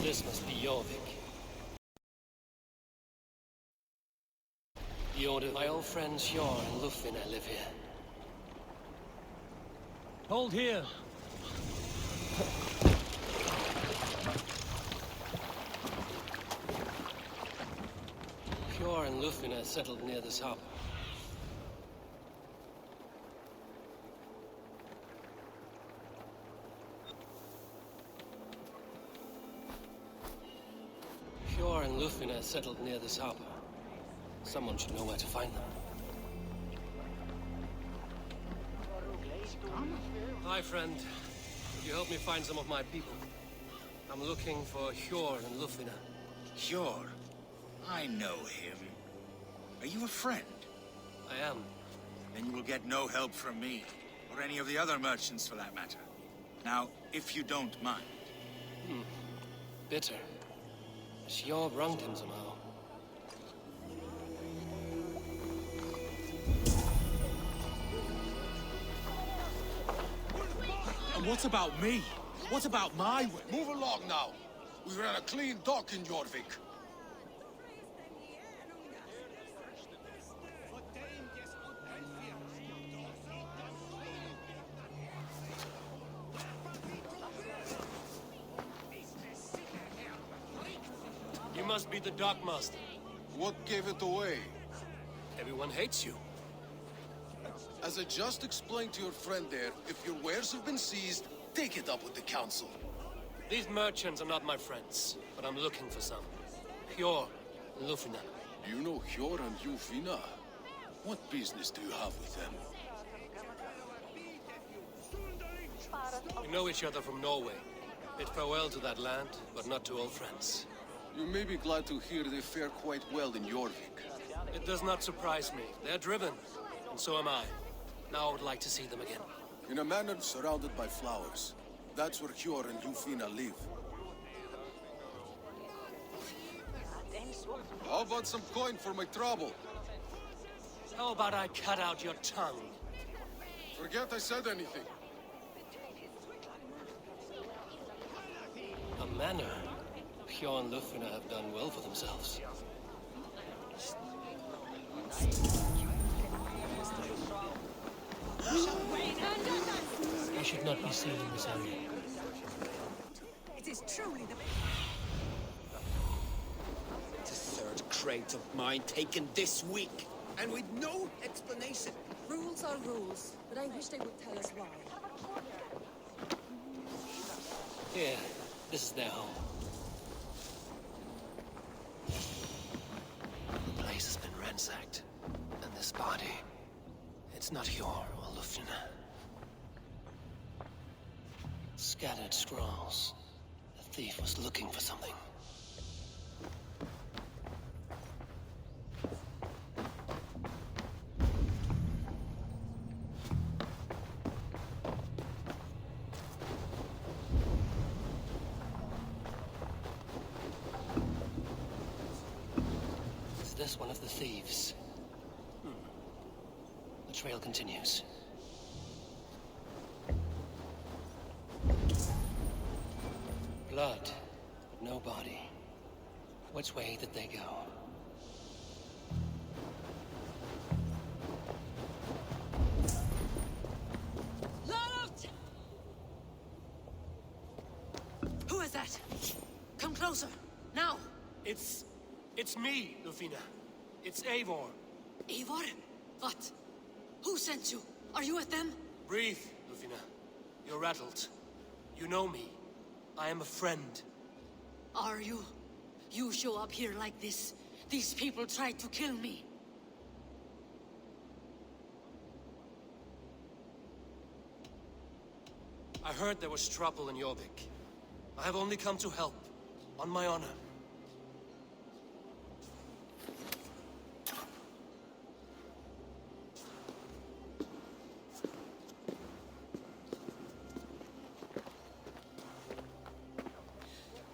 This must be Jorvik. My old friends Hjor and Lufvina live here. Hold here. Hjor and Lufvina settled near this harbor. Hjor and Lufvina settled near this harbor. Someone should know where to find them. Hi, friend. Could you help me find some of my people? I'm looking for Hjor and Lufvina. Hjor? I know him. Are you a friend? I am. Then you will get no help from me, or any of the other merchants for that matter. Now, if you don't mind. Bitter. Hjor wronged him somehow. And what about me? What about my way? Move along now. We ran a clean dock in Jorvik. You must be the dockmaster. What gave it away? Everyone hates you. As I just explained to your friend there, if your wares have been seized, take it up with the council. These merchants are not my friends, but I'm looking for some. Hjor and Lufvina. You know Hjor and Lufvina? What business do you have with them? We know each other from Norway. Bid farewell to that land, but not to old friends. You may be glad to hear they fare quite well in Jorvik. It does not surprise me. They're driven, and so am I. Now I would like to see them again. In a manor surrounded by flowers. That's where Hjor and Lufvina live. How about some coin for my trouble? How about I cut out your tongue? Forget I said anything. A manor. Hjor and Lufvina have done well for themselves. You should not be seen in this area. It is truly the... The third crate of mine taken this week, and with no explanation. Rules are rules, but I wish they would tell us why. Here, this is their home. The place has been ransacked, and this body, it's not Hjor or Lufvina. Scattered scrolls. The thief was looking for something. Is this one of the thieves? The trail continues. Blood, but no body. Which way did they go? Locked! Who is that? Come closer, now! It's me, Lufvina. It's Eivor. Eivor? What? Who sent you? Are you with them? Breathe, Lufvina. You're rattled. You know me. I am a friend. Are you? You show up here like this. These people tried to kill me. I heard there was trouble in Jorvik. I have only come to help, on my honor.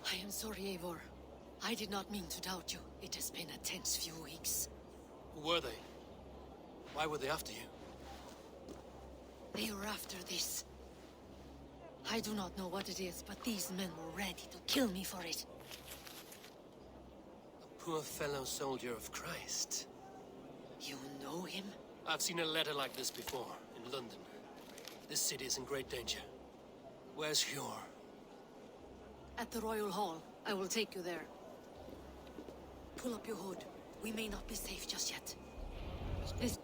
I am sorry, Eivor. I did not mean to doubt you. It has been a tense few weeks. Who were they? Why were they after you? They were after this. I do not know what it is, but these men were ready to kill me for it. A poor fellow soldier of Christ. You know him? I've seen a letter like this before, in London. This city is in great danger. Where's Hjor? At the Royal Hall. I will take you there. Pull up your hood. We may not be safe just yet. This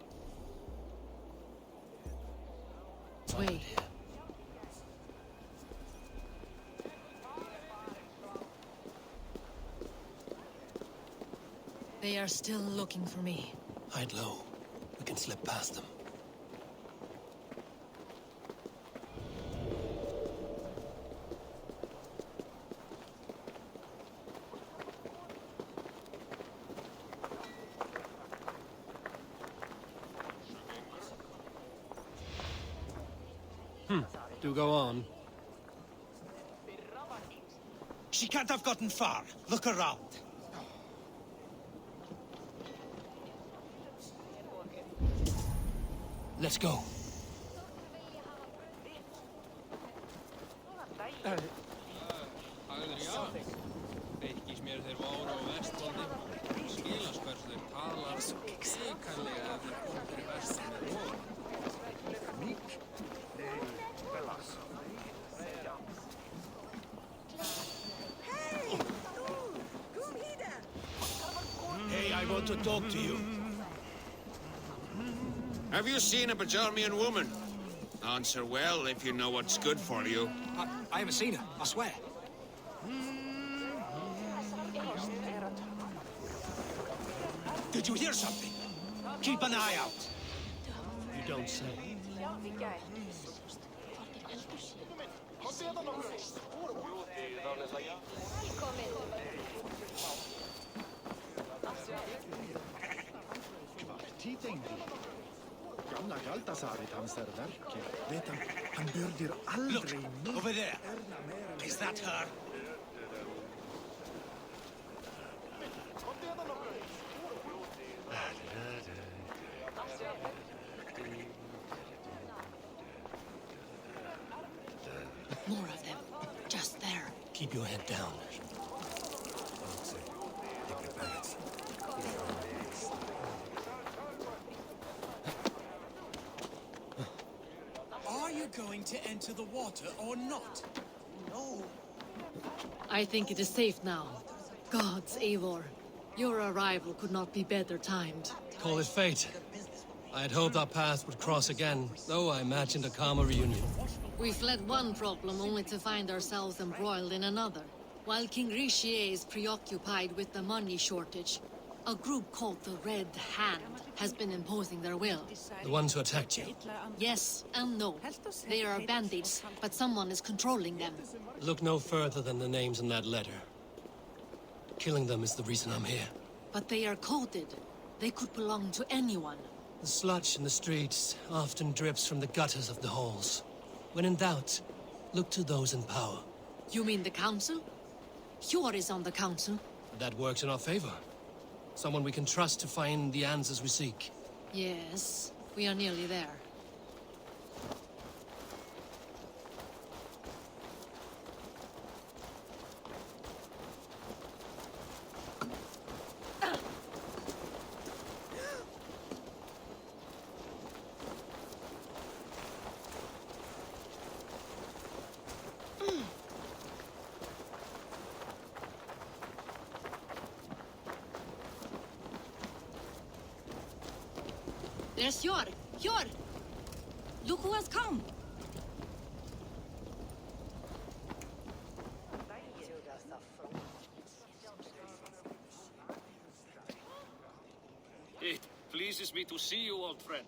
way. They are still looking for me. Hide low. We can slip past them. Do go on. She can't have gotten far. Look around. Let's go. Hey, I want to talk to you. Have you seen a Bajarmian woman? Answer well if you know what's good for you. I haven't seen her, I swear. Did you hear something? Keep an eye out. You don't say. Gamla Galtasarit hans verke. Vet han börjar aldrig Look, over there. Is that her? More of them. Just there. Keep your head down. Are you going to enter the water or not? No. I think it is safe now. Gods, Eivor. Your arrival could not be better timed. Call it fate. I had hoped our paths would cross again, though I imagined a calmer reunion. We fled one problem only to find ourselves embroiled in another. While King Richier is preoccupied with the money shortage, a group called the Red Hand has been imposing their will. The ones who attacked you. Yes and no. They are bandits, but someone is controlling them. Look no further than the names in that letter. Killing them is the reason I'm here. But they are coded. They could belong to anyone. The sludge in the streets often drips from the gutters of the halls. When in doubt, look to those in power. You mean the council? Hjor is on the council. That works in our favor. Someone we can trust to find the answers we seek. Yes, we are nearly there. There's Hjor! Hjor! Look who has come! It pleases me to see you, old friend.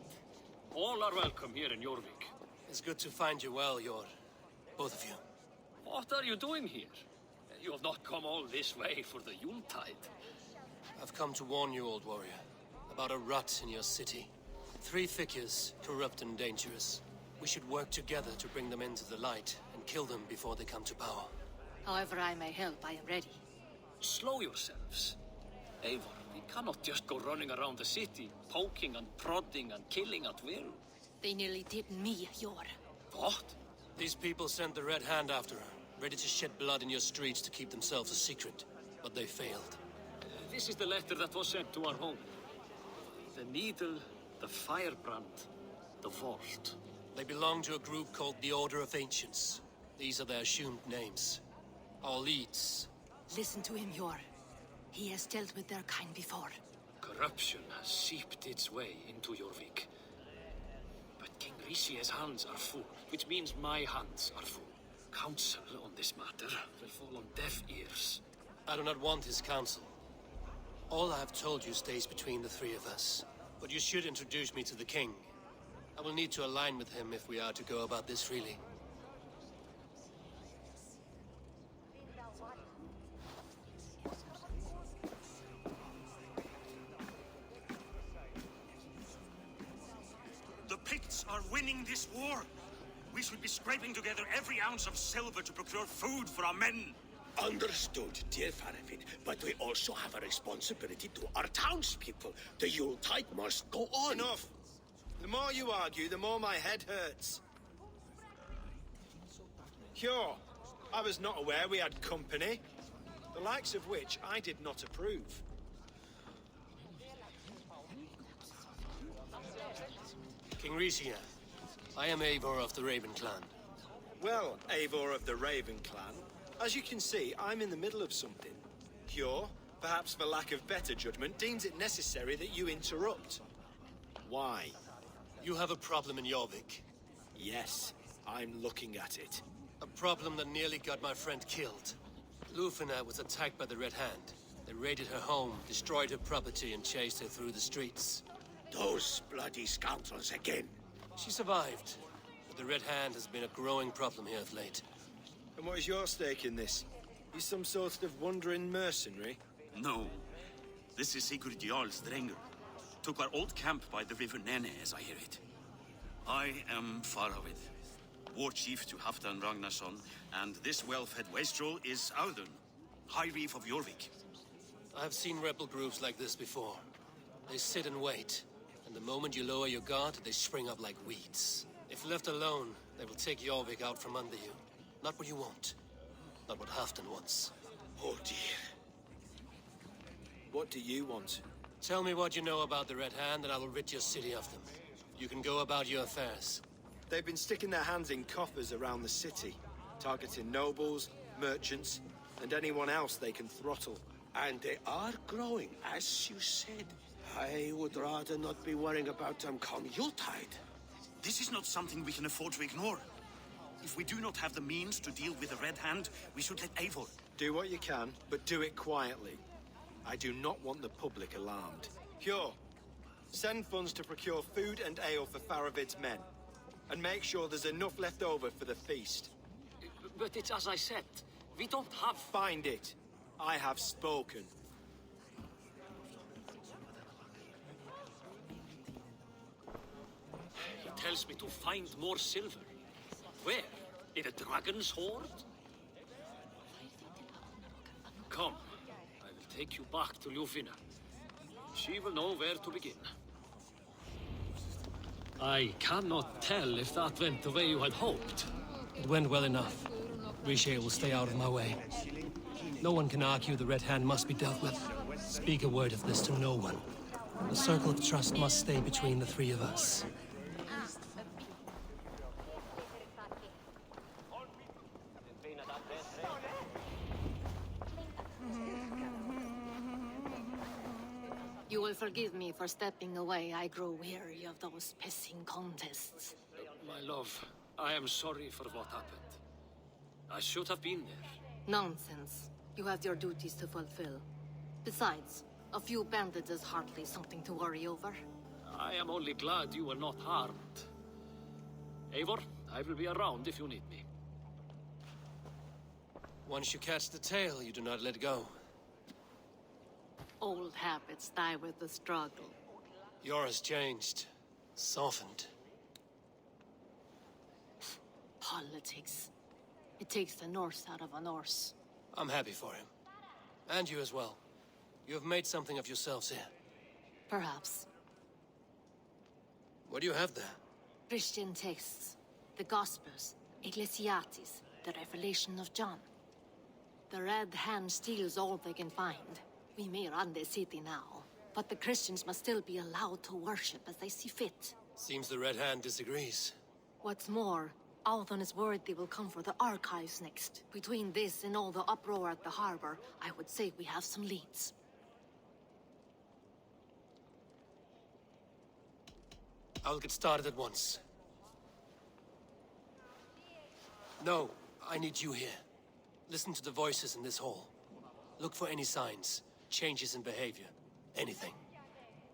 All are welcome here in Jorvik. It's good to find you well, Yor. Both of you. What are you doing here? You have not come all this way for the Yuletide. I've come to warn you, old warrior, about a rut in your city. 3 figures, corrupt and dangerous. We should work together to bring them into the light and kill them before they come to power. However I may help, I am ready. Slow yourselves. Eivor, we cannot just go running around the city, poking and prodding and killing at will. They nearly did me, Hjor. What? These people sent the Red Hand after her, ready to shed blood in your streets to keep themselves a secret. But they failed. This is the letter that was sent to our home. The needle, the firebrand, the vault. They belong to a group called the Order of Ancients. These are their assumed names. Our leads. Listen to him, Yor. He has dealt with their kind before. Corruption has seeped its way into Jorvik. But King Rishie's hands are full, which means my hands are full. Counsel on this matter will fall on deaf ears. I do not want his counsel. All I have told you stays between the three of us. But you should introduce me to the king. I will need to align with him if we are to go about this freely. The Picts are winning this war. We should be scraping together every ounce of silver to procure food for our men. Understood, dear Faravid, but we also have a responsibility to our townspeople. The Yuletide must go on. Enough! The more you argue, the more my head hurts. Cure, I was not aware we had company, the likes of which I did not approve. King Rishia, I am Eivor of the Raven clan. Well, Eivor of the Raven clan, as you can see, I'm in the middle of something. Cure, perhaps for lack of better judgment, deems it necessary that you interrupt. Why? You have a problem in Jorvik. Yes, I'm looking at it. A problem that nearly got my friend killed. Lufina was attacked by the Red Hand. They raided her home, destroyed her property, and chased her through the streets. Those bloody scoundrels again. She survived, but the Red Hand has been a growing problem here of late. And what is your stake in this? You some sort of wandering mercenary? No. This is Sigurd Jarl Strenger. Took our old camp by the river Nene, as I hear it. I am Faravid, war chief to Halfdan Ragnarsson, and this well-fed wastrel is Audun, High Reef of Jorvik. I have seen rebel groups like this before. They sit and wait, and the moment you lower your guard, they spring up like weeds. If left alone, they will take Jorvik out from under you. Not what you want. Not what Halfdan wants. Oh dear. What do you want? Tell me what you know about the Red Hand, and I will rid your city of them. You can go about your affairs. They've been sticking their hands in coffers around the city, targeting nobles, merchants, and anyone else they can throttle. And they are growing, as you said. I would rather not be worrying about them come Yuletide. This is not something we can afford to ignore. If we do not have the means to deal with the Red Hand, we should let Eivor. Do what you can, but do it quietly. I do not want the public alarmed. Cure, send funds to procure food and ale for Faravid's men. And make sure there's enough left over for the feast. But it's as I said, we don't have... Find it. I have spoken. He tells me to find more silver. Where? In a dragon's hoard? Come, I will take you back to Lufina. She will know where to begin. I cannot tell if that went the way you had hoped. It went well enough. Riche will stay out of my way. No one can argue the Red Hand must be dealt with. Speak a word of this to no one. The circle of trust must stay between the three of us. You will forgive me for stepping away. I grow weary of those pissing contests. My love, I am sorry for what happened. I should have been there. Nonsense. You have your duties to fulfill. Besides, a few bandits is hardly something to worry over. I am only glad you were not harmed. Eivor, I will be around if you need me. Once you catch the tail, you do not let go. Old habits die with the struggle. Yours changed. Softened. Politics. It takes the Norse out of a Norse. I'm happy for him. And you as well. You have made something of yourselves here. Perhaps. What do you have there? Christian texts. The Gospels. Ecclesiastes, the revelation of John. The Red Hand steals all they can find. We may run the city now, but the Christians must still be allowed to worship as they see fit. Seems the Red Hand disagrees. What's more, Althon is worried they will come for the archives next. Between this and all the uproar at the harbor, I would say we have some leads. I'll get started at once. No, I need you here. Listen to the voices in this hall. Look for any signs, changes in behavior, anything.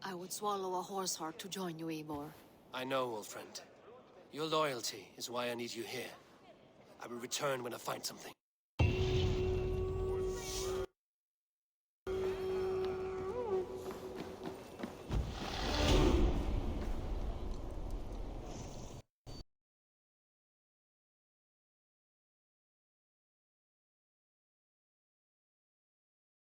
I would swallow a horse heart to join you, Eivor. I know, old friend. Your loyalty is why I need you here. I will return when I find something.